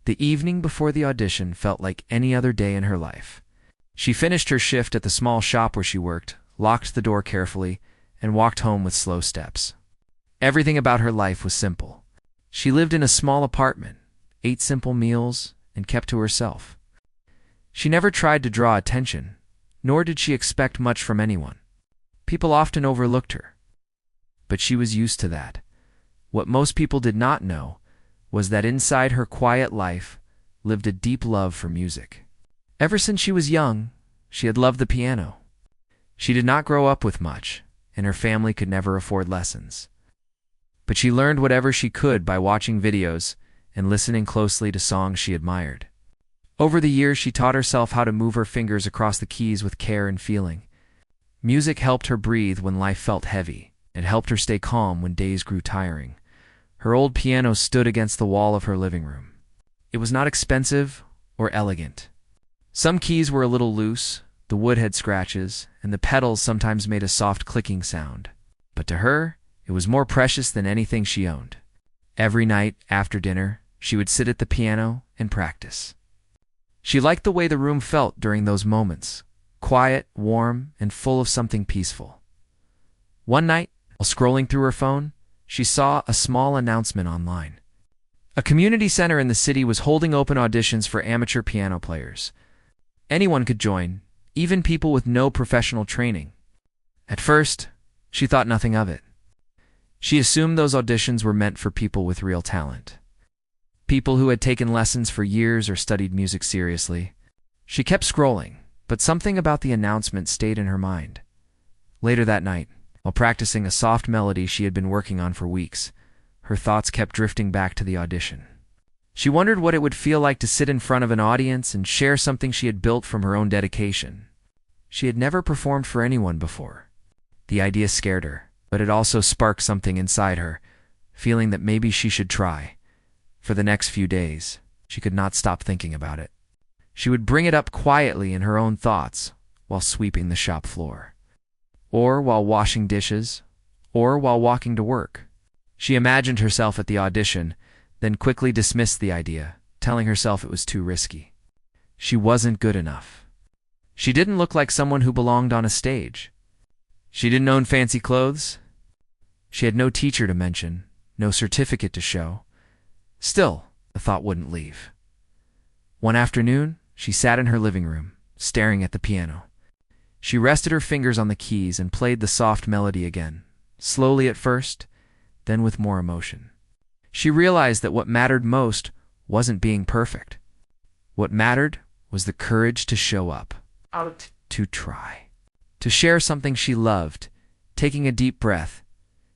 The evening before the audition felt like any other day in her life. She finished her shift at the small shop where she worked, locked the door carefully, and walked home with slow steps. Everything about her life was simple. She lived in a small apartment, ate simple meals, and kept to herself. She never tried to draw attention, nor did she expect much from anyone. People often overlooked her, but she was used to that. What most people did not know was that inside her quiet life lived a deep love for music. Ever since she was young, she had loved the piano. She did not grow up with much, and her family could never afford lessons. But she learned whatever she could by watching videos and listening closely to songs she admired. Over the years, she taught herself how to move her fingers across the keys with care and feeling. Music helped her breathe when life felt heavy, and helped her stay calm when days grew tiring. Her old piano stood against the wall of her living room. It was not expensive or elegant. Some keys were a little loose, the wood had scratches, and the pedals sometimes made a soft clicking sound. But to her, it was more precious than anything she owned. Every night, after dinner, she would sit at the piano and practice. She liked the way the room felt during those moments, quiet, warm, and full of something peaceful. One night, while scrolling through her phone, she saw a small announcement online. A community center in the city was holding open auditions for amateur piano players. Anyone could join, even people with no professional training. At first, she thought nothing of it. She assumed those auditions were meant for people with real talent. People who had taken lessons for years or studied music seriously. She kept scrolling, but something about the announcement stayed in her mind. Later that night, while practicing a soft melody she had been working on for weeks, her thoughts kept drifting back to the audition. She wondered what it would feel like to sit in front of an audience and share something she had built from her own dedication. She had never performed for anyone before. The idea scared her, but it also sparked something inside her, feeling that maybe she should try. For the next few days, she could not stop thinking about it. She would bring it up quietly in her own thoughts while sweeping the shop floor, or while washing dishes, or while walking to work. She imagined herself at the audition, then quickly dismissed the idea, telling herself it was too risky. She wasn't good enough. She didn't look like someone who belonged on a stage. She didn't own fancy clothes. She had no teacher to mention, no certificate to show. Still, the thought wouldn't leave. One afternoon, she sat in her living room, staring at the piano. She rested her fingers on the keys and played the soft melody again, slowly at first, then with more emotion. She realized that what mattered most wasn't being perfect. What mattered was the courage to show up, to try, to share something she loved. Taking a deep breath,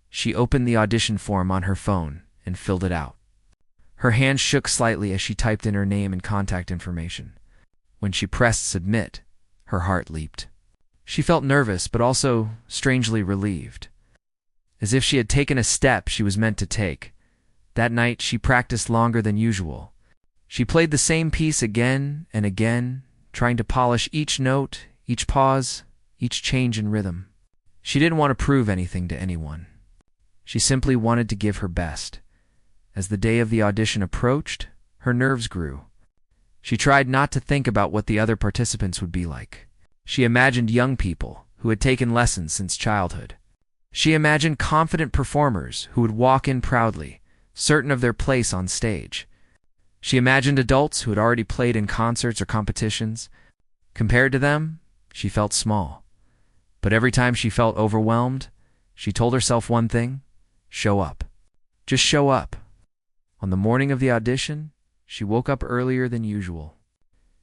she opened the audition form on her phone and filled it out. Her hand shook slightly as she typed in her name and contact information. When she pressed submit, her heart leaped. She felt nervous, but also strangely relieved, as if she had taken a step she was meant to take. That night, she practiced longer than usual. She played the same piece again and again, trying to polish each note, each pause, each change in rhythm. She didn't want to prove anything to anyone. She simply wanted to give her best. As the day of the audition approached, her nerves grew. She tried not to think about what the other participants would be like. She imagined young people who had taken lessons since childhood. She imagined confident performers who would walk in proudly, certain of their place on stage. She imagined adults who had already played in concerts or competitions. Compared to them, she felt small. But every time she felt overwhelmed, she told herself one thing: show up. Just show up. On the morning of the audition, she woke up earlier than usual.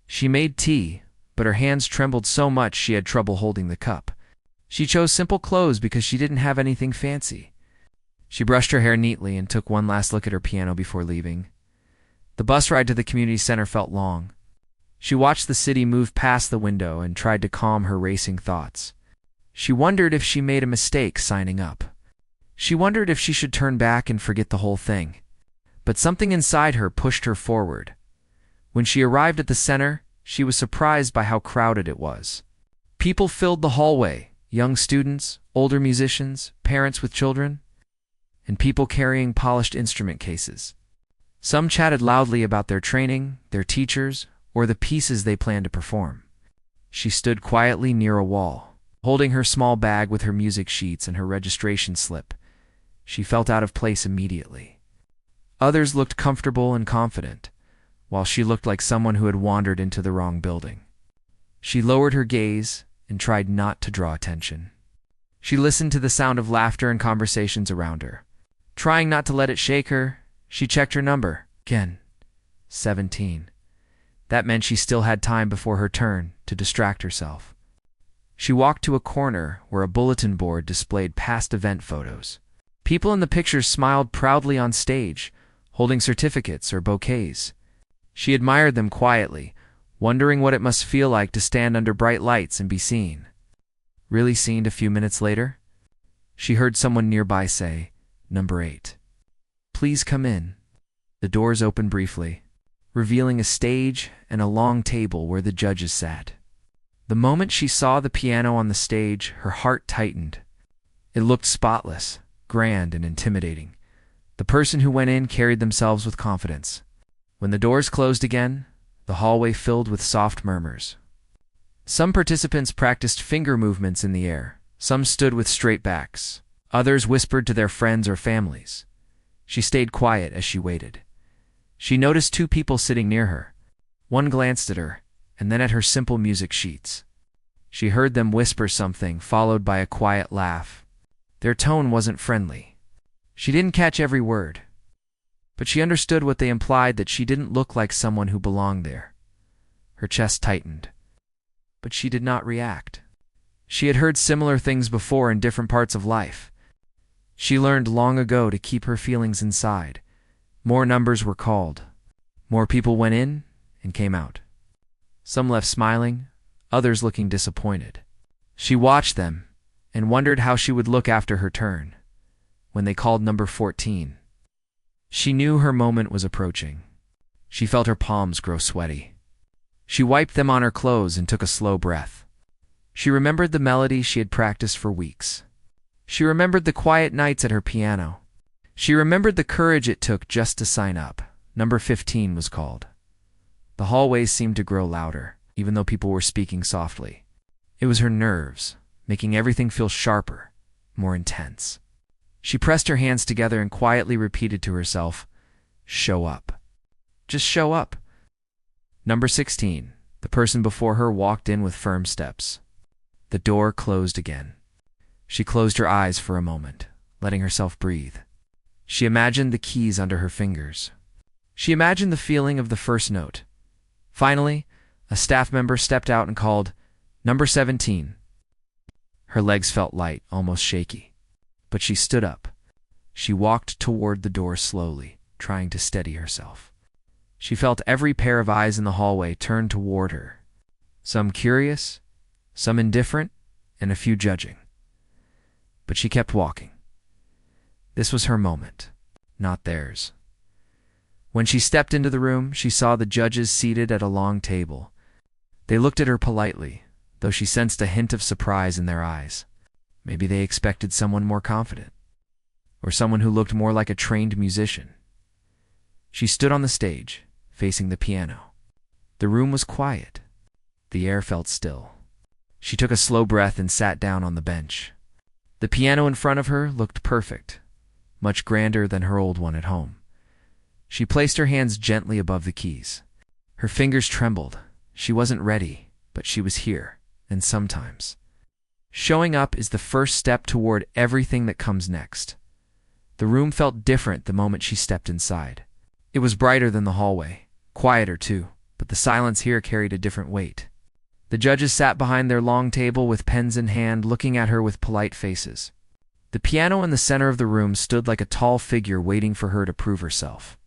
She made tea, but her hands trembled so much she had trouble holding the cup. She chose simple clothes because she didn't have anything fancy. She brushed her hair neatly and took one last look at her piano before leaving. The bus ride to the community center felt long. She watched the city move past the window and tried to calm her racing thoughts. She wondered if she made a mistake signing up. She wondered if she should turn back and forget the whole thing. But something inside her pushed her forward. When she arrived at the center, she was surprised by how crowded it was. People filled the hallway, young students, older musicians, parents with children, and people carrying polished instrument cases. Some chatted loudly about their training, their teachers, or the pieces they planned to perform. She stood quietly near a wall, holding her small bag with her music sheets and her registration slip. She felt out of place immediately. Others looked comfortable and confident, while she looked like someone who had wandered into the wrong building. She lowered her gaze and tried not to draw attention. She listened to the sound of laughter and conversations around her. Trying not to let it shake her, she checked her number. Again, 17. That meant she still had time before her turn to distract herself. She walked to a corner where a bulletin board displayed past event photos. People in the pictures smiled proudly on stage, holding certificates or bouquets. She admired them quietly, wondering what it must feel like to stand under bright lights and be seen. Really seen a few minutes later, she heard someone nearby say, "Number 8. Please come in." The doors opened briefly, revealing a stage and a long table where the judges sat. The moment she saw the piano on the stage, her heart tightened. It looked spotless, grand, and intimidating. The person who went in carried themselves with confidence. When the doors closed again, the hallway filled with soft murmurs. Some participants practiced finger movements in the air. Some stood with straight backs. Others whispered to their friends or families. She stayed quiet as she waited. She noticed 2 people sitting near her. One glanced at her, and then at her simple music sheets. She heard them whisper something, followed by a quiet laugh. Their tone wasn't friendly. She didn't catch every word, but she understood what they implied, that she didn't look like someone who belonged there. Her chest tightened, but she did not react. She had heard similar things before in different parts of life. She learned long ago to keep her feelings inside. More numbers were called. More people went in and came out. Some left smiling, others looking disappointed. She watched them and wondered how she would look after her turn. When they called number 14, she knew her moment was approaching. She felt her palms grow sweaty. She wiped them on her clothes and took a slow breath. She remembered the melody she had practiced for weeks. She remembered the quiet nights at her piano. She remembered the courage it took just to sign up. Number 15 was called. The hallways seemed to grow louder, even though people were speaking softly. It was her nerves, making everything feel sharper, more intense. She pressed her hands together and quietly repeated to herself, "Show up. Just show up." Number 16, the person before her, walked in with firm steps. The door closed again. She closed her eyes for a moment, letting herself breathe. She imagined the keys under her fingers. She imagined the feeling of the first note. Finally, a staff member stepped out and called, "Number 17. Her legs felt light, almost shaky. But she stood up. She walked toward the door slowly, trying to steady herself. She felt every pair of eyes in the hallway turn toward her. Some curious, some indifferent, and a few judging. But she kept walking. This was her moment, not theirs. When she stepped into the room, she saw the judges seated at a long table. They looked at her politely, though she sensed a hint of surprise in their eyes. Maybe they expected someone more confident, or someone who looked more like a trained musician. She stood on the stage, facing the piano. The room was quiet. The air felt still. She took a slow breath and sat down on the bench. The piano in front of her looked perfect, much grander than her old one at home. She placed her hands gently above the keys. Her fingers trembled. She wasn't ready, but she was here, and sometimes showing up is the first step toward everything that comes next. The room felt different the moment she stepped inside. It was brighter than the hallway, quieter too, but the silence here carried a different weight. The judges sat behind their long table with pens in hand, looking at her with polite faces. The piano in the center of the room stood like a tall figure waiting for her to prove herself.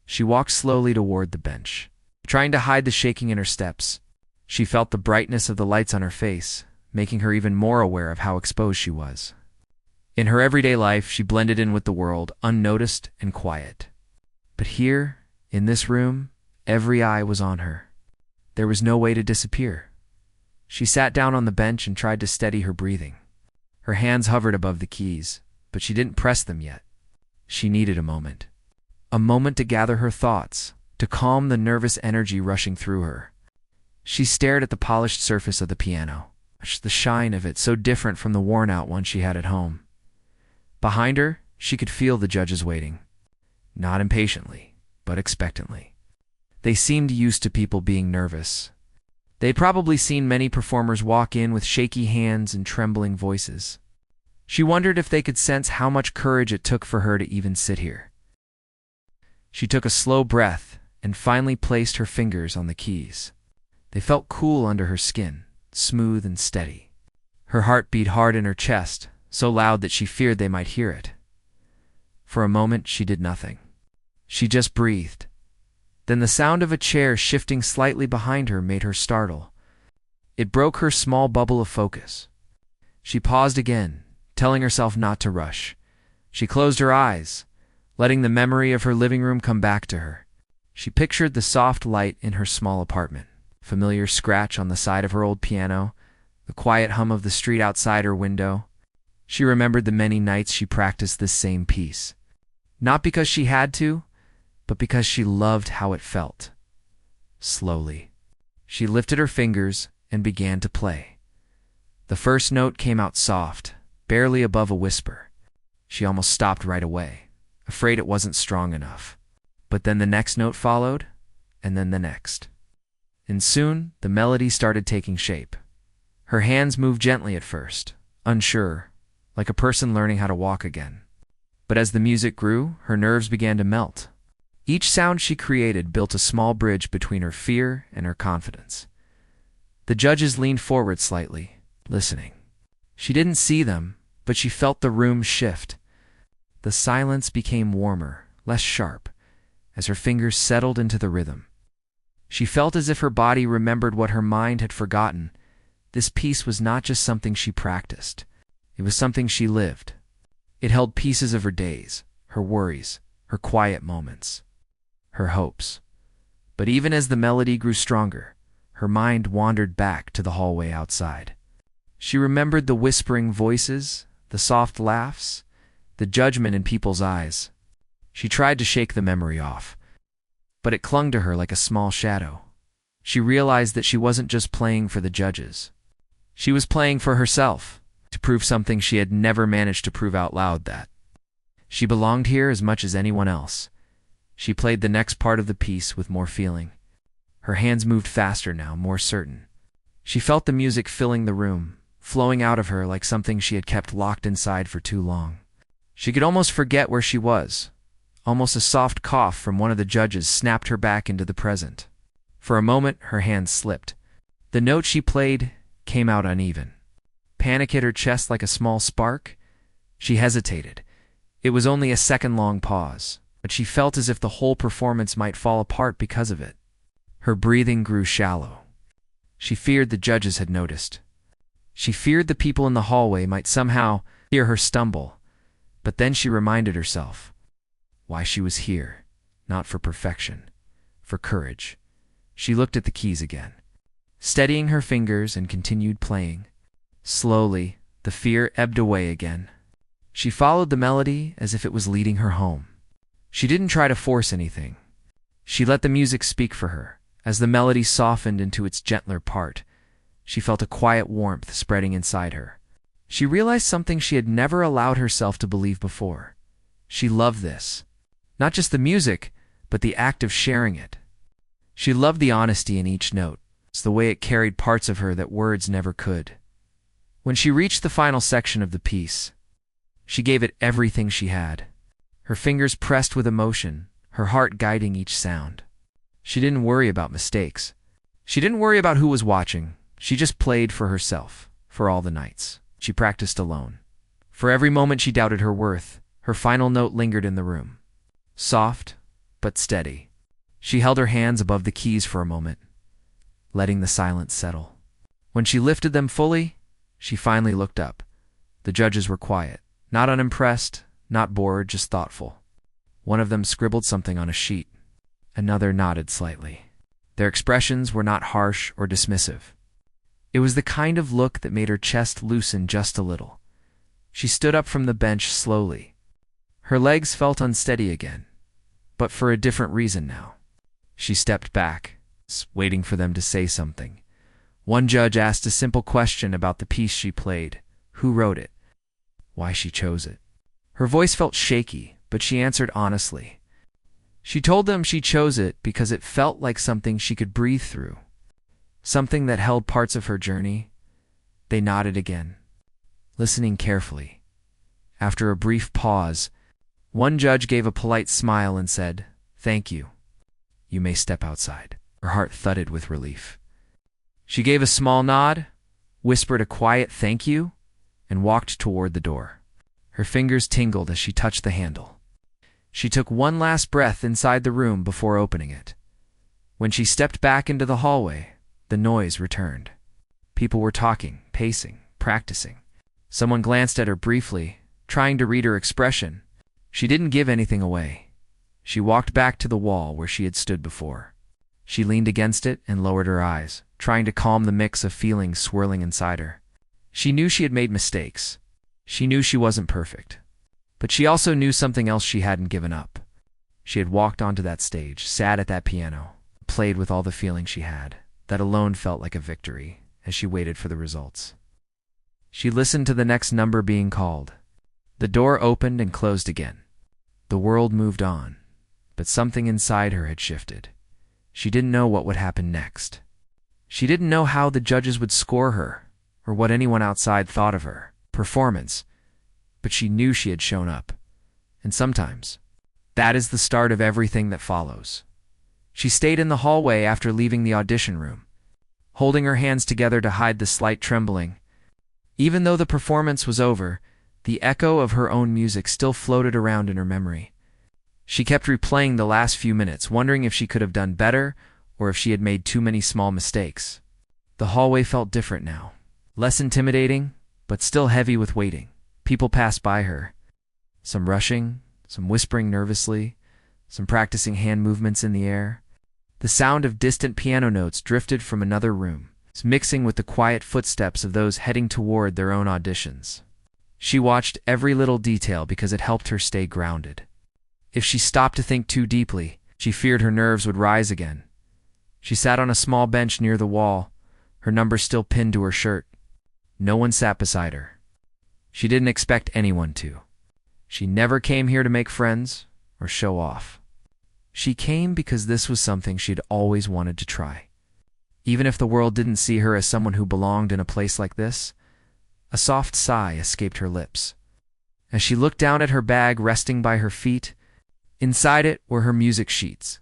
She walked slowly toward the bench, trying to hide the shaking in her steps. She felt the brightness of the lights on her face, making her even more aware of how exposed she was. In her everyday life, she blended in with the world, unnoticed and quiet. But here, in this room, every eye was on her. There was no way to disappear. She sat down on the bench and tried to steady her breathing. Her hands hovered above the keys, but she didn't press them yet. She needed a moment. a moment to gather her thoughts, to calm the nervous energy rushing through her. She stared at the polished surface of the piano, the shine of it so different from the worn-out one she had at home. Behind her, she could feel the judges waiting, not impatiently, but expectantly. They seemed used to people being nervous. They'd probably seen many performers walk in with shaky hands and trembling voices. She wondered if they could sense how much courage it took for her to even sit here. She took a slow breath and finally placed her fingers on the keys. They felt cool under her skin, smooth and steady. Her heart beat hard in her chest, so loud that she feared they might hear it. For a moment, she did nothing. She just breathed. Then the sound of a chair shifting slightly behind her made her startle. It broke her small bubble of focus. She paused again, telling herself not to rush. She closed her eyes, letting the memory of her living room come back to her. She pictured the soft light in her small apartment, familiar scratch on the side of her old piano, the quiet hum of the street outside her window. She remembered the many nights she practiced this same piece, not because she had to, but because she loved how it felt. Slowly, she lifted her fingers and began to play. The first note came out soft, barely above a whisper. She almost stopped right away, afraid it wasn't strong enough. But then the next note followed, and then the next. And soon, the melody started taking shape. Her hands moved gently at first, unsure, like a person learning how to walk again. But as the music grew, her nerves began to melt. Each sound she created built a small bridge between her fear and her confidence. The judges leaned forward slightly, listening. She didn't see them, but she felt the room shift. The silence became warmer, less sharp, as her fingers settled into the rhythm. She felt as if her body remembered what her mind had forgotten. This piece was not just something she practiced. It was something she lived. It held pieces of her days, her worries, her quiet moments, her hopes. But even as the melody grew stronger, her mind wandered back to the hallway outside. She remembered the whispering voices, the soft laughs, the judgment in people's eyes. She tried to shake the memory off, but it clung to her like a small shadow. She realized that she wasn't just playing for the judges. She was playing for herself, to prove something she had never managed to prove out loud, that she belonged here as much as anyone else. She played the next part of the piece with more feeling. Her hands moved faster now, more certain. She felt the music filling the room, flowing out of her like something she had kept locked inside for too long. She could almost forget where she was. Almost a soft cough from one of the judges snapped her back into the present. For a moment, her hands slipped. The note she played came out uneven. Panic hit her chest like a small spark. She hesitated. It was only a second-long pause, but she felt as if the whole performance might fall apart because of it. Her breathing grew shallow. She feared the judges had noticed. She feared the people in the hallway might somehow hear her stumble. But then she reminded herself why she was here, not for perfection, for courage. She looked at the keys again, steadying her fingers and continued playing. Slowly, the fear ebbed away again. She followed the melody as if it was leading her home. She didn't try to force anything. She let the music speak for her. As the melody softened into its gentler part, she felt a quiet warmth spreading inside her. She realized something she had never allowed herself to believe before. She loved this. Not just the music, but the act of sharing it. She loved the honesty in each note. It's the way it carried parts of her that words never could. When she reached the final section of the piece, she gave it everything she had. Her fingers pressed with emotion, her heart guiding each sound. She didn't worry about mistakes. She didn't worry about who was watching. She just played for herself, for all the nights she practiced alone. For every moment she doubted her worth, her final note lingered in the room. Soft, but steady. She held her hands above the keys for a moment, letting the silence settle. When she lifted them fully, she finally looked up. The judges were quiet, not unimpressed, not bored, just thoughtful. One of them scribbled something on a sheet. Another nodded slightly. Their expressions were not harsh or dismissive. It was the kind of look that made her chest loosen just a little. She stood up from the bench slowly. Her legs felt unsteady again, but for a different reason now. She stepped back, waiting for them to say something. One judge asked a simple question about the piece she played: who wrote it, why she chose it. Her voice felt shaky, but she answered honestly. She told them she chose it because it felt like something she could breathe through, something that held parts of her journey. They nodded again, listening carefully. After a brief pause, one judge gave a polite smile and said, "Thank you. You may step outside." Her heart thudded with relief. She gave a small nod, whispered a quiet thank you, and walked toward the door. Her fingers tingled as she touched the handle. She took one last breath inside the room before opening it. When she stepped back into the hallway, the noise returned. People were talking, pacing, practicing. Someone glanced at her briefly, trying to read her expression. She didn't give anything away. She walked back to the wall where she had stood before. She leaned against it and lowered her eyes, trying to calm the mix of feelings swirling inside her. She knew she had made mistakes. She knew she wasn't perfect. But she also knew something else she hadn't given up. She had walked onto that stage, sat at that piano, played with all the feeling she had. That alone felt like a victory as she waited for the results. She listened to the next number being called. The door opened and closed again. The world moved on, but something inside her had shifted. She didn't know what would happen next. She didn't know how the judges would score her, or what anyone outside thought of her performance, but she knew she had shown up. And sometimes, that is the start of everything that follows. She stayed in the hallway after leaving the audition room, holding her hands together to hide the slight trembling. Even though the performance was over, the echo of her own music still floated around in her memory. She kept replaying the last few minutes, wondering if she could have done better or if she had made too many small mistakes. The hallway felt different now, less intimidating, but still heavy with waiting. People passed by her, some rushing, some whispering nervously, some practicing hand movements in the air. The sound of distant piano notes drifted from another room, mixing with the quiet footsteps of those heading toward their own auditions. She watched every little detail because it helped her stay grounded. If she stopped to think too deeply, she feared her nerves would rise again. She sat on a small bench near the wall, her number still pinned to her shirt. No one sat beside her. She didn't expect anyone to. She never came here to make friends or show off. She came because this was something she'd always wanted to try. Even if the world didn't see her as someone who belonged in a place like this, a soft sigh escaped her lips. As she looked down at her bag resting by her feet, inside it were her music sheets,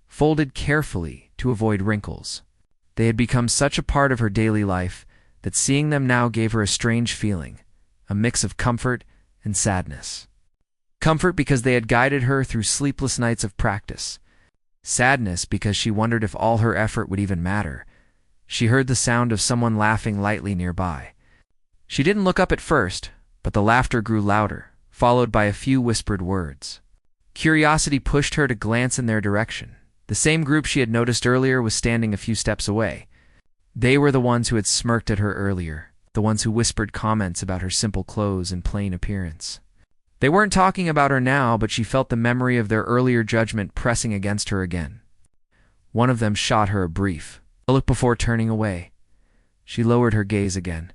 folded carefully to avoid wrinkles. They had become such a part of her daily life that seeing them now gave her a strange feeling, a mix of comfort and sadness. Comfort because they had guided her through sleepless nights of practice. Sadness because she wondered if all her effort would even matter. She heard the sound of someone laughing lightly nearby. She didn't look up at first, but the laughter grew louder, followed by a few whispered words. Curiosity pushed her to glance in their direction. The same group she had noticed earlier was standing a few steps away. They were the ones who had smirked at her earlier, the ones who whispered comments about her simple clothes and plain appearance. They weren't talking about her now, but she felt the memory of their earlier judgment pressing against her again. One of them shot her a brief look before turning away. She lowered her gaze again.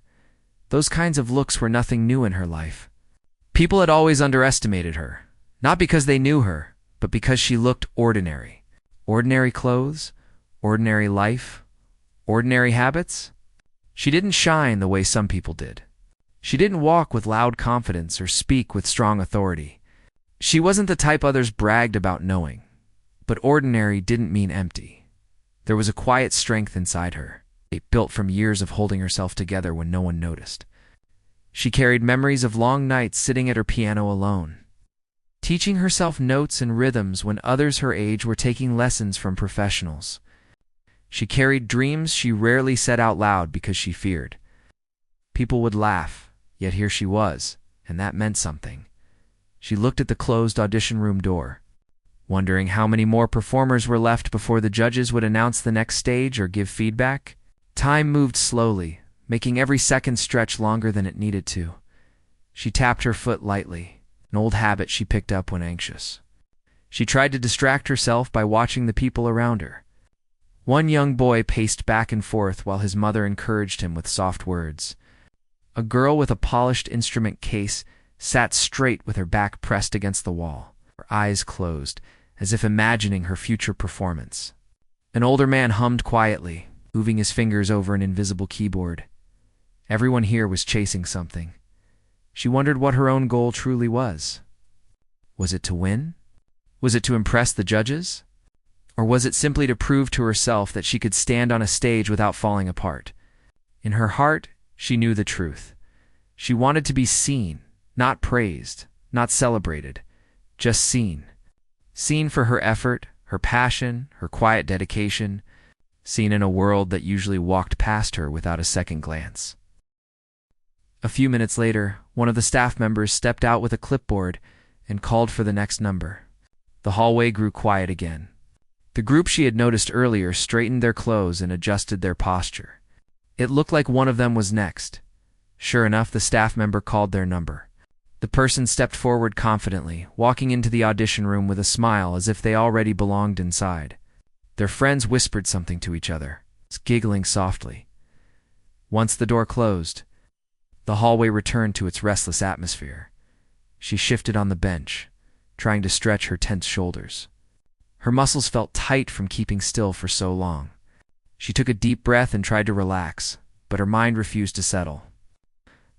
Those kinds of looks were nothing new in her life. People had always underestimated her, not because they knew her, but because she looked ordinary. Ordinary clothes, ordinary life, ordinary habits. She didn't shine the way some people did. She didn't walk with loud confidence or speak with strong authority. She wasn't the type others bragged about knowing. But ordinary didn't mean empty. There was a quiet strength inside her, built from years of holding herself together when no one noticed. She carried memories of long nights sitting at her piano alone, teaching herself notes and rhythms when others her age were taking lessons from professionals. She carried dreams she rarely said out loud because she feared people would laugh, yet here she was, and that meant something. She looked at the closed audition room door, wondering how many more performers were left before the judges would announce the next stage or give feedback. Time moved slowly, making every second stretch longer than it needed to. She tapped her foot lightly, an old habit she picked up when anxious. She tried to distract herself by watching the people around her. One young boy paced back and forth while his mother encouraged him with soft words. A girl with a polished instrument case sat straight with her back pressed against the wall, her eyes closed, as if imagining her future performance. An older man hummed quietly, moving his fingers over an invisible keyboard. Everyone here was chasing something. She wondered what her own goal truly was. Was it to win? Was it to impress the judges? Or was it simply to prove to herself that she could stand on a stage without falling apart? In her heart, she knew the truth. She wanted to be seen, not praised, not celebrated, just seen. Seen for her effort, her passion, her quiet dedication, seen in a world that usually walked past her without a second glance. A few minutes later, one of the staff members stepped out with a clipboard and called for the next number. The hallway grew quiet again. The group she had noticed earlier straightened their clothes and adjusted their posture. It looked like one of them was next. Sure enough, the staff member called their number. The person stepped forward confidently, walking into the audition room with a smile as if they already belonged inside. Their friends whispered something to each other, giggling softly. Once the door closed, the hallway returned to its restless atmosphere. She shifted on the bench, trying to stretch her tense shoulders. Her muscles felt tight from keeping still for so long. She took a deep breath and tried to relax, but her mind refused to settle.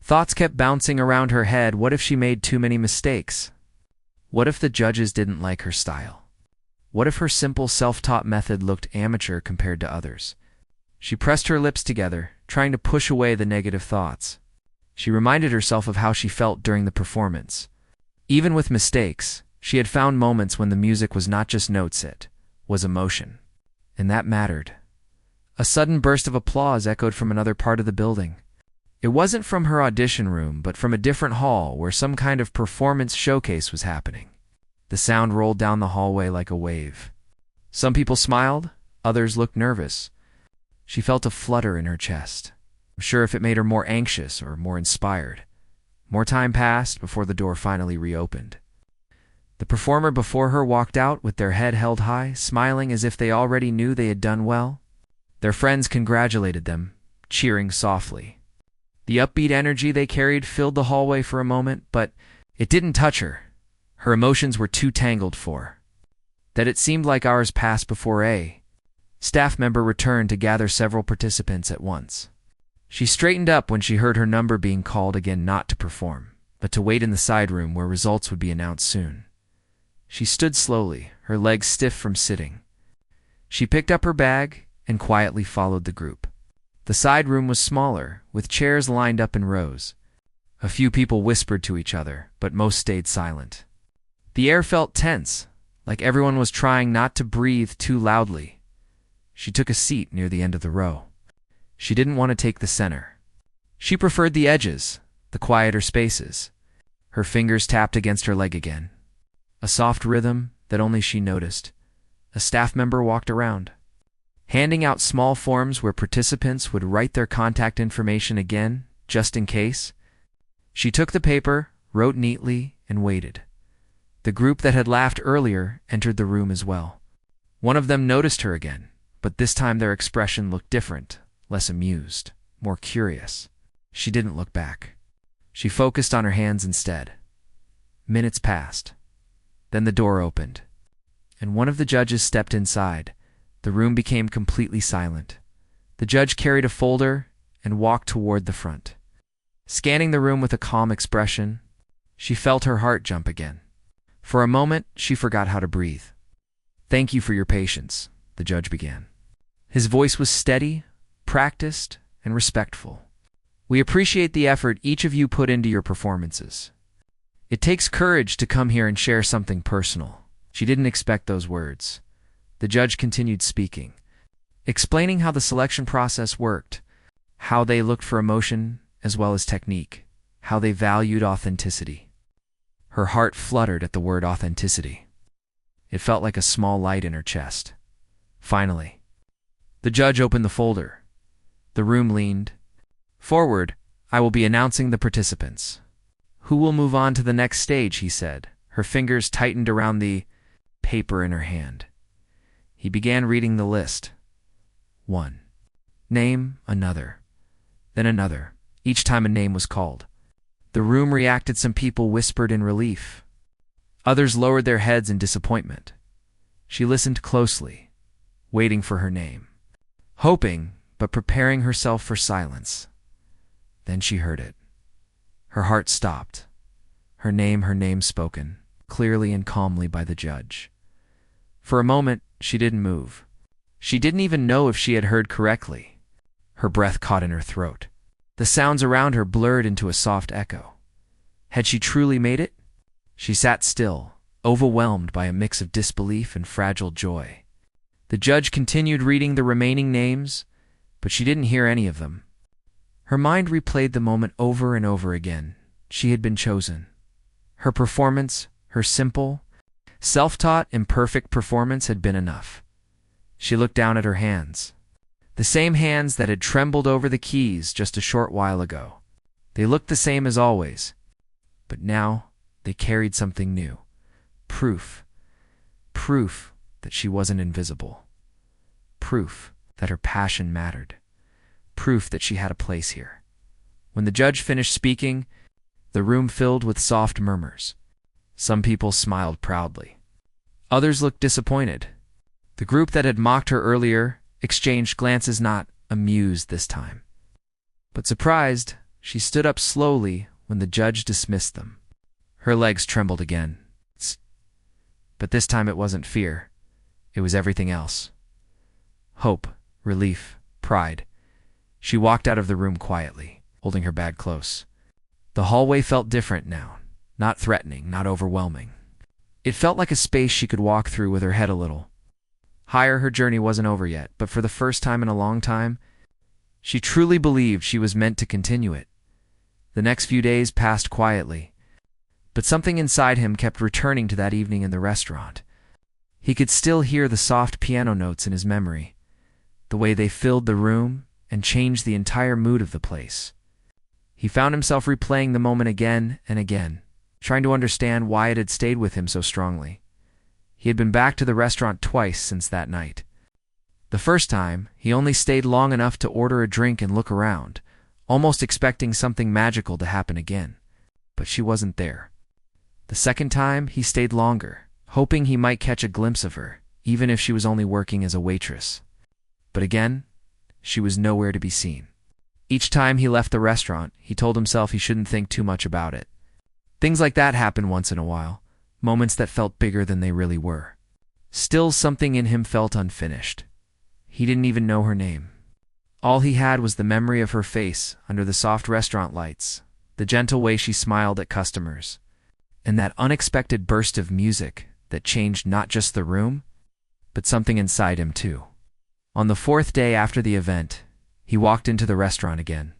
Thoughts kept bouncing around her head. What if she made too many mistakes? What if the judges didn't like her style? What if her simple self-taught method looked amateur compared to others? She pressed her lips together, trying to push away the negative thoughts. She reminded herself of how she felt during the performance. Even with mistakes, she had found moments when the music was not just notes, it was emotion. And that mattered. A sudden burst of applause echoed from another part of the building. It wasn't from her audition room, but from a different hall where some kind of performance showcase was happening. The sound rolled down the hallway like a wave. Some people smiled, others looked nervous. She felt a flutter in her chest, unsure if it made her more anxious or more inspired. More time passed before the door finally reopened. The performer before her walked out with their head held high, smiling as if they already knew they had done well. Their friends congratulated them, cheering softly. The upbeat energy they carried filled the hallway for a moment, but it didn't touch her. Her emotions were too tangled for that. It seemed like hours passed before a staff member returned to gather several participants at once. She straightened up when she heard her number being called again, not to perform, but to wait in the side room where results would be announced soon. She stood slowly, her legs stiff from sitting. She picked up her bag and quietly followed the group. The side room was smaller, with chairs lined up in rows. A few people whispered to each other, but most stayed silent. The air felt tense, like everyone was trying not to breathe too loudly. She took a seat near the end of the row. She didn't want to take the center. She preferred the edges, the quieter spaces. Her fingers tapped against her leg again. A soft rhythm that only she noticed. A staff member walked around, handing out small forms where participants would write their contact information again, just in case. She took the paper, wrote neatly, and waited. The group that had laughed earlier entered the room as well. One of them noticed her again, but this time their expression looked different, less amused, more curious. She didn't look back. She focused on her hands instead. Minutes passed. Then the door opened, and one of the judges stepped inside. The room became completely silent. The judge carried a folder and walked toward the front. Scanning the room with a calm expression, she felt her heart jump again. For a moment, she forgot how to breathe. "Thank you for your patience," the judge began. His voice was steady, practiced, and respectful. "We appreciate the effort each of you put into your performances. It takes courage to come here and share something personal." She didn't expect those words. The judge continued speaking, explaining how the selection process worked, how they looked for emotion as well as technique, how they valued authenticity. Her heart fluttered at the word authenticity. It felt like a small light in her chest. Finally, the judge opened the folder. The room leaned forward. "I will be announcing the participants. Who will move on to the next stage," he said. Her fingers tightened around the paper in her hand. He began reading the list. 1. Name, another. Then another, each time a name was called. The room reacted. Some people whispered in relief. Others lowered their heads in disappointment. She listened closely, waiting for her name, hoping, but preparing herself for silence. Then she heard it. Her heart stopped. Her name spoken, clearly and calmly by the judge. For a moment, she didn't move. She didn't even know if she had heard correctly. Her breath caught in her throat. The sounds around her blurred into a soft echo. Had she truly made it? She sat still, overwhelmed by a mix of disbelief and fragile joy. The judge continued reading the remaining names, but she didn't hear any of them. Her mind replayed the moment over and over again. She had been chosen. Her performance, her simple, self-taught, imperfect performance had been enough. She looked down at her hands. The same hands that had trembled over the keys just a short while ago. They looked the same as always, but now they carried something new. Proof. Proof that she wasn't invisible. Proof that her passion mattered. Proof that she had a place here. When the judge finished speaking, the room filled with soft murmurs. Some people smiled proudly. Others looked disappointed. The group that had mocked her earlier exchanged glances, not amused this time, but surprised. She stood up slowly when the judge dismissed them. Her legs trembled again. But this time it wasn't fear. It was everything else. Hope, relief, pride. She walked out of the room quietly, holding her bag close. The hallway felt different now, not threatening, not overwhelming. It felt like a space she could walk through with her head a little higher. Her journey wasn't over yet, but for the first time in a long time, she truly believed she was meant to continue it. The next few days passed quietly, but something inside him kept returning to that evening in the restaurant. He could still hear the soft piano notes in his memory, the way they filled the room and changed the entire mood of the place. He found himself replaying the moment again and again, trying to understand why it had stayed with him so strongly. He had been back to the restaurant twice since that night. The first time, he only stayed long enough to order a drink and look around, almost expecting something magical to happen again. But she wasn't there. The second time, he stayed longer, hoping he might catch a glimpse of her, even if she was only working as a waitress. But again, she was nowhere to be seen. Each time he left the restaurant, he told himself he shouldn't think too much about it. Things like that happen once in a while, moments that felt bigger than they really were. Still, something in him felt unfinished. He didn't even know her name. All he had was the memory of her face under the soft restaurant lights, the gentle way she smiled at customers, and that unexpected burst of music that changed not just the room, but something inside him too. On the fourth day after the event, he walked into the restaurant again.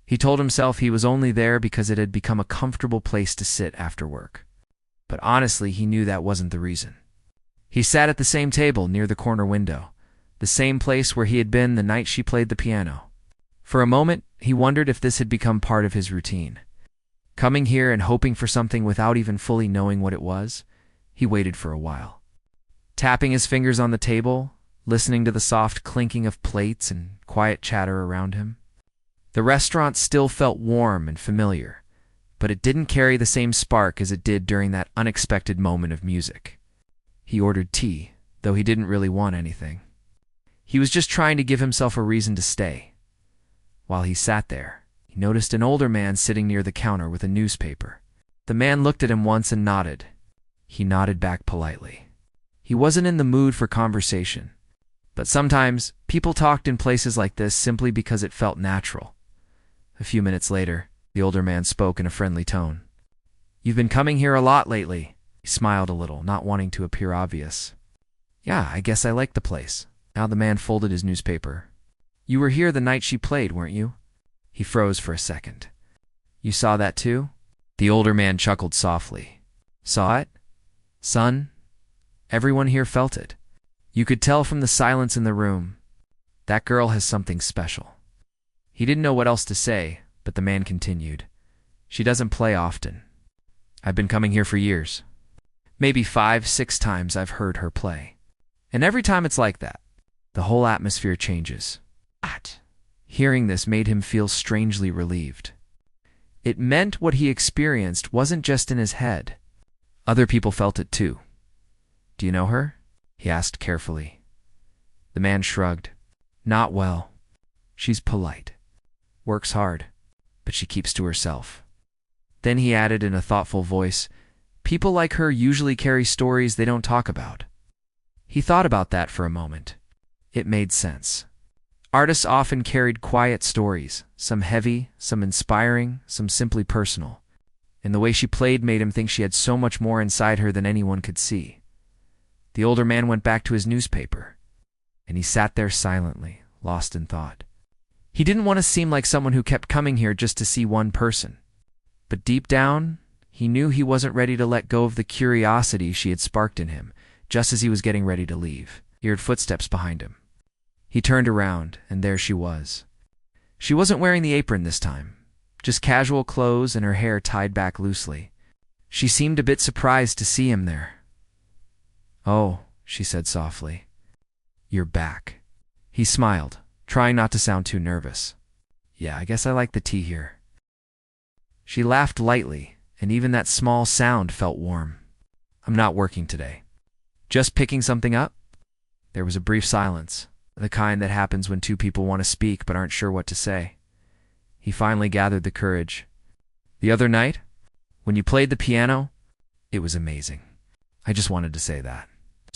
He told himself he was only there because it had become a comfortable place to sit after work. But honestly, he knew that wasn't the reason. He sat at the same table near the corner window, the same place where he had been the night she played the piano. For a moment, he wondered if this had become part of his routine. Coming here and hoping for something without even fully knowing what it was, he waited for a while. Tapping his fingers on the table, listening to the soft clinking of plates and quiet chatter around him. The restaurant still felt warm and familiar, but it didn't carry the same spark as it did during that unexpected moment of music. He ordered tea, though he didn't really want anything. He was just trying to give himself a reason to stay. While he sat there, he noticed an older man sitting near the counter with a newspaper. The man looked at him once and nodded. He nodded back politely. He wasn't in the mood for conversation, but sometimes people talked in places like this simply because it felt natural. A few minutes later, the older man spoke in a friendly tone. "You've been coming here a lot lately." He smiled a little, not wanting to appear obvious. "Yeah, I guess I like the place." Now the man folded his newspaper. "You were here the night she played, weren't you?" He froze for a second. "You saw that too?" The older man chuckled softly. "Saw it? Son, everyone here felt it. You could tell from the silence in the room. That girl has something special." He didn't know what else to say, but the man continued. "She doesn't play often. I've been coming here for years." Maybe 5, 6 times I've heard her play. And every time it's like that, the whole atmosphere changes. Hearing this made him feel strangely relieved. It meant what he experienced wasn't just in his head. Other people felt it too. "Do you know her?" he asked carefully. The man shrugged. "Not well. She's polite. Works hard, but she keeps to herself." Then he added in a thoughtful voice, "People like her usually carry stories they don't talk about." He thought about that for a moment. It made sense. Artists often carried quiet stories, some heavy, some inspiring, some simply personal. And the way she played made him think she had so much more inside her than anyone could see. The older man went back to his newspaper, and he sat there silently, lost in thought. He didn't want to seem like someone who kept coming here just to see one person. But deep down, he knew he wasn't ready to let go of the curiosity she had sparked in him, just as he was getting ready to leave. He heard footsteps behind him. He turned around, and there she was. She wasn't wearing the apron this time, just casual clothes and her hair tied back loosely. She seemed a bit surprised to see him there. "Oh," she said softly. "You're back." He smiled, trying not to sound too nervous. "Yeah, I guess I like the tea here." She laughed lightly, and even that small sound felt warm. "I'm not working today. Just picking something up?" There was a brief silence, the kind that happens when two people want to speak but aren't sure what to say. He finally gathered the courage. "The other night, when you played the piano, it was amazing. I just wanted to say that."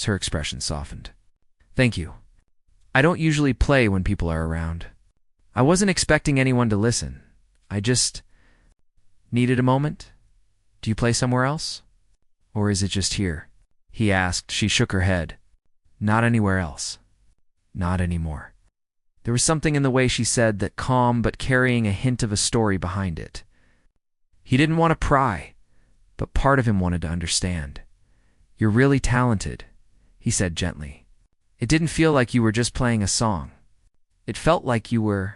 Her expression softened. "Thank you. I don't usually play when people are around. I wasn't expecting anyone to listen. I just needed a moment. Do you play somewhere else? Or is it just here?" he asked. She shook her head. "Not anywhere else. Not anymore." There was something in the way she said that, calm but carrying a hint of a story behind it. He didn't want to pry, but part of him wanted to understand. "You're really talented," he said gently. "It didn't feel like you were just playing a song. It felt like you were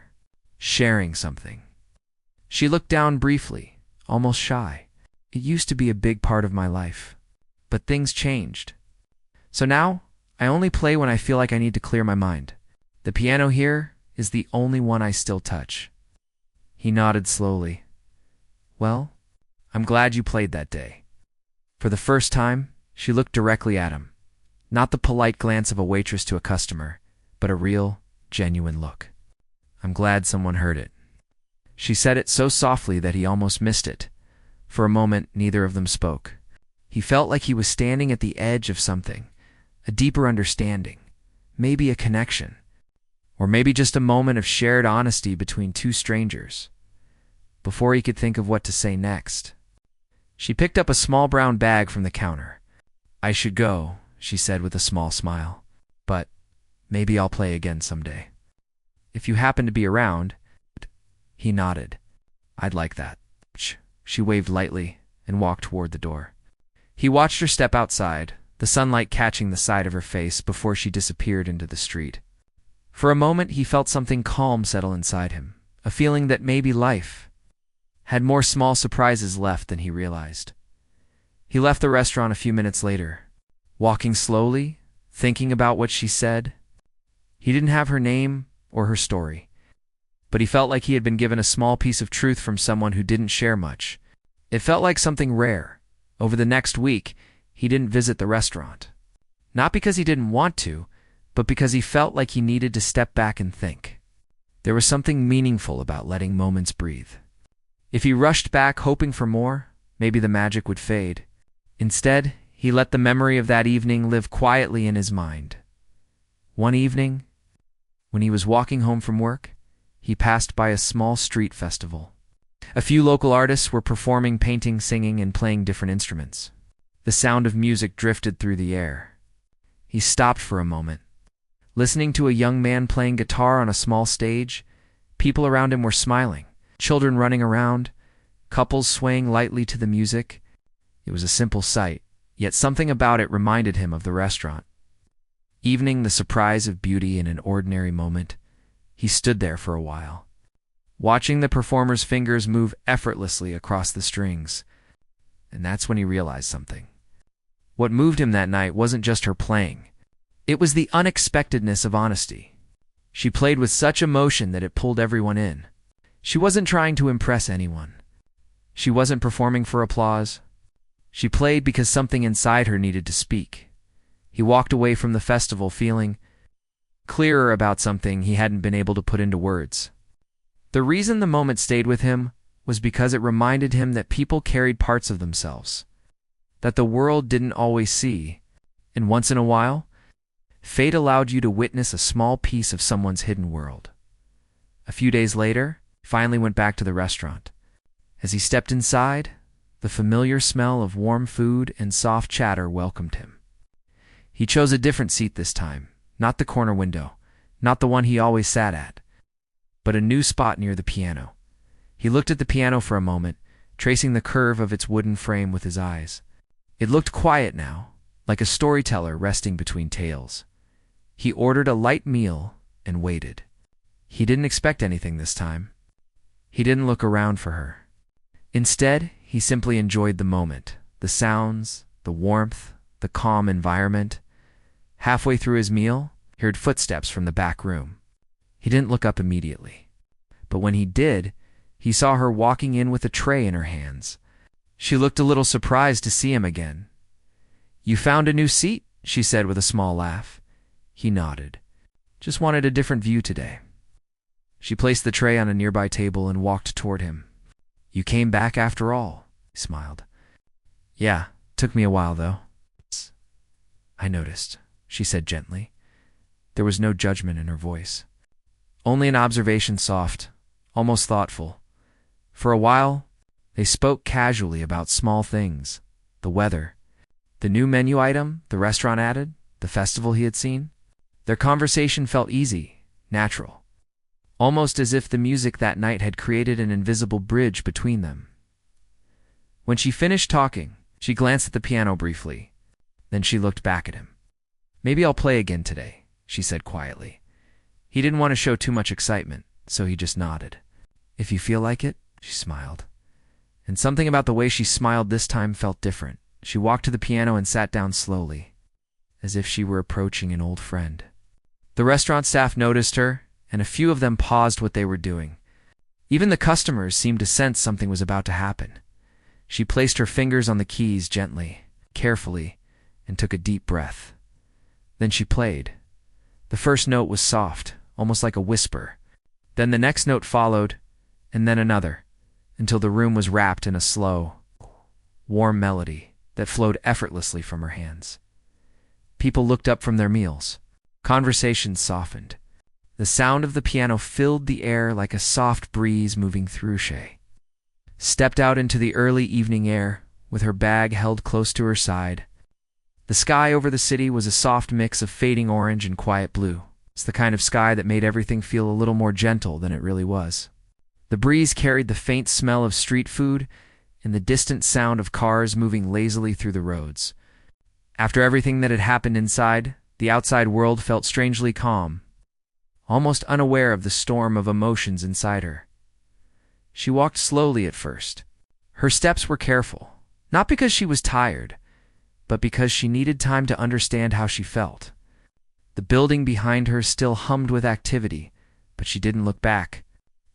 sharing something." She looked down briefly, almost shy. "It used to be a big part of my life, but things changed. So now, I only play when I feel like I need to clear my mind. The piano here is the only one I still touch." He nodded slowly. "Well, I'm glad you played that day." For the first time, she looked directly at him. Not the polite glance of a waitress to a customer, but a real, genuine look. "I'm glad someone heard it." She said it so softly that he almost missed it. For a moment, neither of them spoke. He felt like he was standing at the edge of something, a deeper understanding, maybe a connection, or maybe just a moment of shared honesty between two strangers. Before he could think of what to say next, she picked up a small brown bag from the counter. "I should go," she said with a small smile, "but maybe I'll play again someday. If you happen to be around." He nodded. "I'd like that." She waved lightly and walked toward the door. He watched her step outside, the sunlight catching the side of her face before she disappeared into the street. For a moment, he felt something calm settle inside him, a feeling that maybe life had more small surprises left than he realized. He left the restaurant a few minutes later, walking slowly, thinking about what she said. He didn't have her name or her story, but he felt like he had been given a small piece of truth from someone who didn't share much. It felt like something rare. Over the next week, he didn't visit the restaurant. Not because he didn't want to, but because he felt like he needed to step back and think. There was something meaningful about letting moments breathe. If he rushed back hoping for more, maybe the magic would fade. Instead, he let the memory of that evening live quietly in his mind. One evening, when he was walking home from work, he passed by a small street festival. A few local artists were performing, painting, singing, and playing different instruments. The sound of music drifted through the air. He stopped for a moment, listening to a young man playing guitar on a small stage. People around him were smiling, children running around, couples swaying lightly to the music. It was a simple sight, yet something about it reminded him of the restaurant. Evening, the surprise of beauty in an ordinary moment. He stood there for a while, watching the performer's fingers move effortlessly across the strings. And that's when he realized something. What moved him that night wasn't just her playing. It was the unexpectedness of honesty. She played with such emotion that it pulled everyone in. She wasn't trying to impress anyone. She wasn't performing for applause. She played because something inside her needed to speak. He walked away from the festival feeling clearer about something he hadn't been able to put into words. The reason the moment stayed with him was because it reminded him that people carried parts of themselves that the world didn't always see, and once in a while, fate allowed you to witness a small piece of someone's hidden world. A few days later, he finally went back to the restaurant. As he stepped inside, the familiar smell of warm food and soft chatter welcomed him. He chose a different seat this time, not the corner window, not the one he always sat at, but a new spot near the piano. He looked at the piano for a moment, tracing the curve of its wooden frame with his eyes. It looked quiet now, like a storyteller resting between tales. He ordered a light meal and waited. He didn't expect anything this time. He didn't look around for her. Instead, he simply enjoyed the moment, the sounds, the warmth, the calm environment. Halfway through his meal, he heard footsteps from the back room. He didn't look up immediately. But when he did, he saw her walking in with a tray in her hands. She looked a little surprised to see him again. "You found a new seat?" she said with a small laugh. He nodded. "Just wanted a different view today." She placed the tray on a nearby table and walked toward him. "You came back after all," he smiled. "Yeah, took me a while though." "I noticed," she said gently. There was no judgment in her voice. Only an observation, soft, almost thoughtful. For a while, they spoke casually about small things, the weather, the new menu item the restaurant added, the festival he had seen. Their conversation felt easy, natural, almost as if the music that night had created an invisible bridge between them. When she finished talking, she glanced at the piano briefly. Then she looked back at him. "Maybe I'll play again today," she said quietly. He didn't want to show too much excitement, so he just nodded. "If you feel like it," she smiled. And something about the way she smiled this time felt different. She walked to the piano and sat down slowly, as if she were approaching an old friend. The restaurant staff noticed her, and a few of them paused what they were doing. Even the customers seemed to sense something was about to happen. She placed her fingers on the keys gently, carefully, and took a deep breath. Then she played. The first note was soft, almost like a whisper. Then the next note followed, and then another, until the room was wrapped in a slow, warm melody that flowed effortlessly from her hands. People looked up from their meals. Conversations softened. The sound of the piano filled the air like a soft breeze moving through. She stepped out into the early evening air, with her bag held close to her side. The sky over the city was a soft mix of fading orange and quiet blue. It's the kind of sky that made everything feel a little more gentle than it really was. The breeze carried the faint smell of street food and the distant sound of cars moving lazily through the roads. After everything that had happened inside, the outside world felt strangely calm, almost unaware of the storm of emotions inside her. She walked slowly at first. Her steps were careful, not because she was tired, but because she needed time to understand how she felt. The building behind her still hummed with activity, but she didn't look back.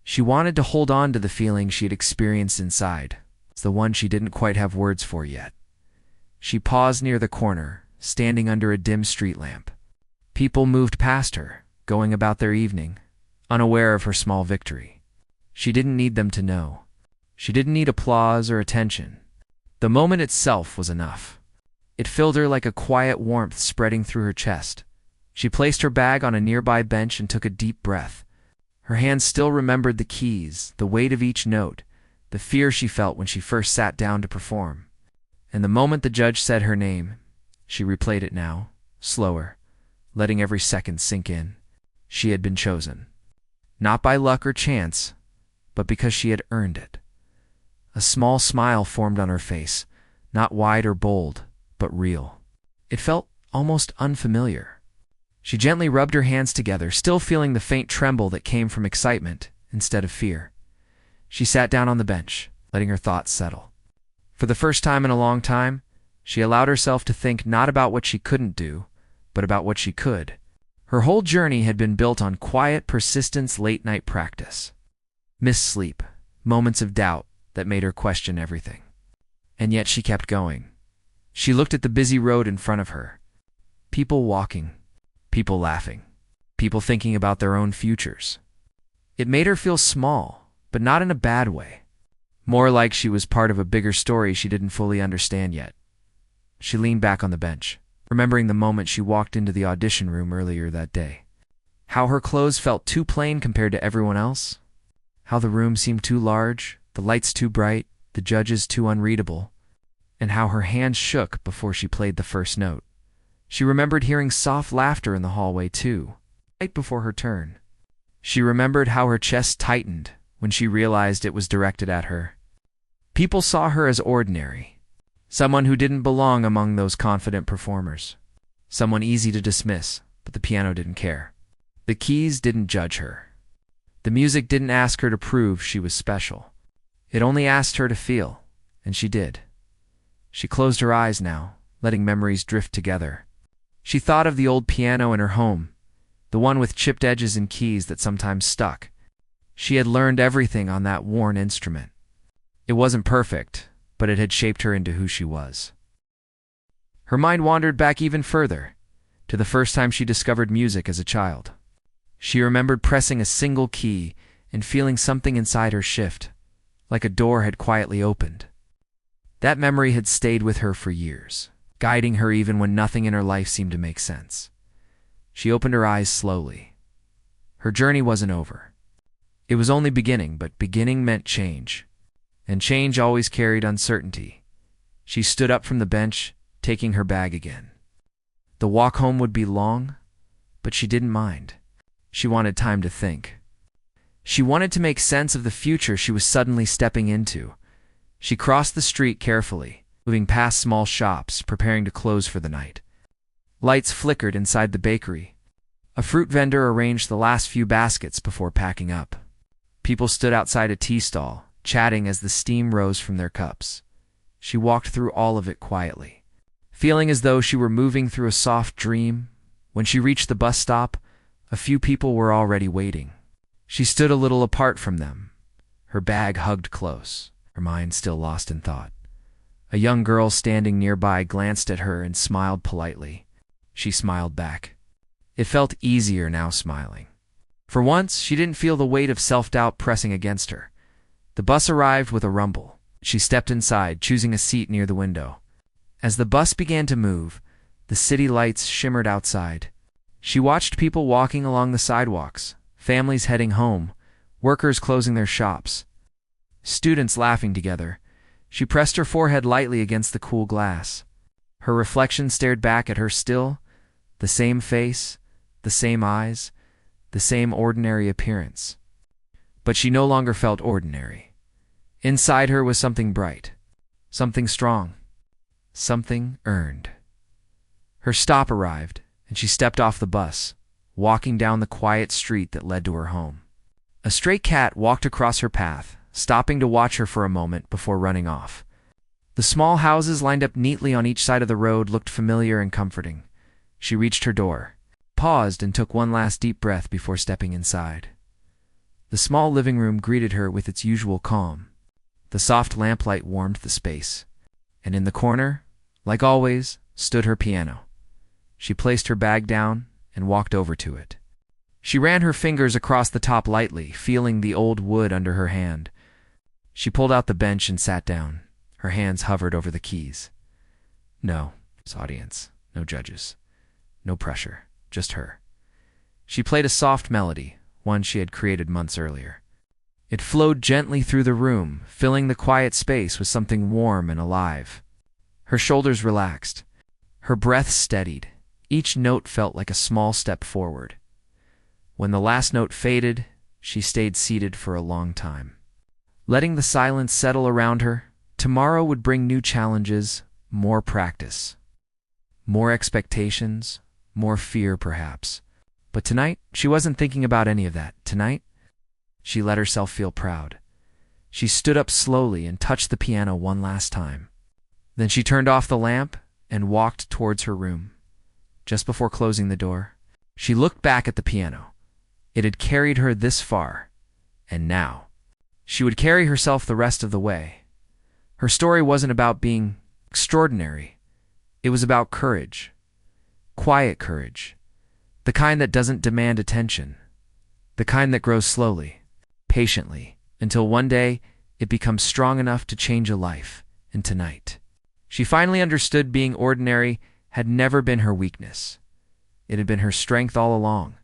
She wanted to hold on to the feeling she had experienced inside. It's the one she didn't quite have words for yet. She paused near the corner, standing under a dim street lamp. People moved past her, going about their evening, unaware of her small victory. She didn't need them to know. She didn't need applause or attention. The moment itself was enough. It filled her like a quiet warmth spreading through her chest. She placed her bag on a nearby bench and took a deep breath. Her hands still remembered the keys, the weight of each note, the fear she felt when she first sat down to perform. And the moment the judge said her name, she replayed it now, slower, letting every second sink in. She had been chosen. Not by luck or chance, but because she had earned it. A small smile formed on her face, not wide or bold, but real. It felt almost unfamiliar. She gently rubbed her hands together, still feeling the faint tremble that came from excitement instead of fear. She sat down on the bench, letting her thoughts settle. For the first time in a long time, She allowed herself to think not about what she couldn't do, but about what she could. Her whole journey had been built on quiet persistence, late-night practice. Missed sleep, moments of doubt that made her question everything. And yet she kept going. She looked at the busy road in front of her. People walking, people laughing, people thinking about their own futures. It made her feel small, but not in a bad way. More like she was part of a bigger story she didn't fully understand yet. She leaned back on the bench, remembering the moment she walked into the audition room earlier that day. How her clothes felt too plain compared to everyone else. How the room seemed too large, the lights too bright, the judges too unreadable. And how her hands shook before she played the first note. She remembered hearing soft laughter in the hallway too, right before her turn. She remembered how her chest tightened when she realized it was directed at her. People saw her as ordinary, someone who didn't belong among those confident performers, someone easy to dismiss, but the piano didn't care. The keys didn't judge her. The music didn't ask her to prove she was special. It only asked her to feel, and she did. She closed her eyes now, letting memories drift together. She thought of the old piano in her home, the one with chipped edges and keys that sometimes stuck. She had learned everything on that worn instrument. It wasn't perfect, but it had shaped her into who she was. Her mind wandered back even further, to the first time she discovered music as a child. She remembered pressing a single key and feeling something inside her shift, like a door had quietly opened. That memory had stayed with her for years, guiding her even when nothing in her life seemed to make sense. She opened her eyes slowly. Her journey wasn't over. It was only beginning, but beginning meant change. And change always carried uncertainty. She stood up from the bench, taking her bag again. The walk home would be long, but she didn't mind. She wanted time to think. She wanted to make sense of the future she was suddenly stepping into. She crossed the street carefully, moving past small shops, preparing to close for the night. Lights flickered inside the bakery. A fruit vendor arranged the last few baskets before packing up. People stood outside a tea stall, chatting as the steam rose from their cups. She walked through all of it quietly, feeling as though she were moving through a soft dream. When she reached the bus stop, a few people were already waiting. She stood a little apart from them, her bag hugged close, her mind still lost in thought. A young girl standing nearby glanced at her and smiled politely. She smiled back. It felt easier now smiling. For once, she didn't feel the weight of self-doubt pressing against her. The bus arrived with a rumble. She stepped inside, choosing a seat near the window. As the bus began to move, the city lights shimmered outside. She watched people walking along the sidewalks, families heading home, workers closing their shops, students laughing together. She pressed her forehead lightly against the cool glass. Her reflection stared back at her still, the same face, the same eyes, the same ordinary appearance. But she no longer felt ordinary. Inside her was something bright, something strong, something earned. Her stop arrived, and she stepped off the bus, walking down the quiet street that led to her home. A stray cat walked across her path, stopping to watch her for a moment before running off. The small houses lined up neatly on each side of the road looked familiar and comforting. She reached her door, paused and took one last deep breath before stepping inside. The small living room greeted her with its usual calm. The soft lamplight warmed the space, and in the corner, like always, stood her piano. She placed her bag down and walked over to it. She ran her fingers across the top lightly, feeling the old wood under her hand. She pulled out the bench and sat down. Her hands hovered over the keys. No audience, no judges, no pressure, just her. She played a soft melody, one she had created months earlier. It flowed gently through the room, filling the quiet space with something warm and alive. Her shoulders relaxed. Her breath steadied. Each note felt like a small step forward. When the last note faded, she stayed seated for a long time. Letting the silence settle around her, tomorrow would bring new challenges, more practice, more expectations, more fear perhaps. But tonight, she wasn't thinking about any of that. Tonight, she let herself feel proud. She stood up slowly and touched the piano one last time. Then she turned off the lamp and walked towards her room. Just before closing the door, she looked back at the piano. It had carried her this far, and now she would carry herself the rest of the way. Her story wasn't about being extraordinary. It was about courage. Quiet courage. The kind that doesn't demand attention. The kind that grows slowly, patiently, until one day it becomes strong enough to change a life. And tonight, she finally understood being ordinary had never been her weakness. It had been her strength all along.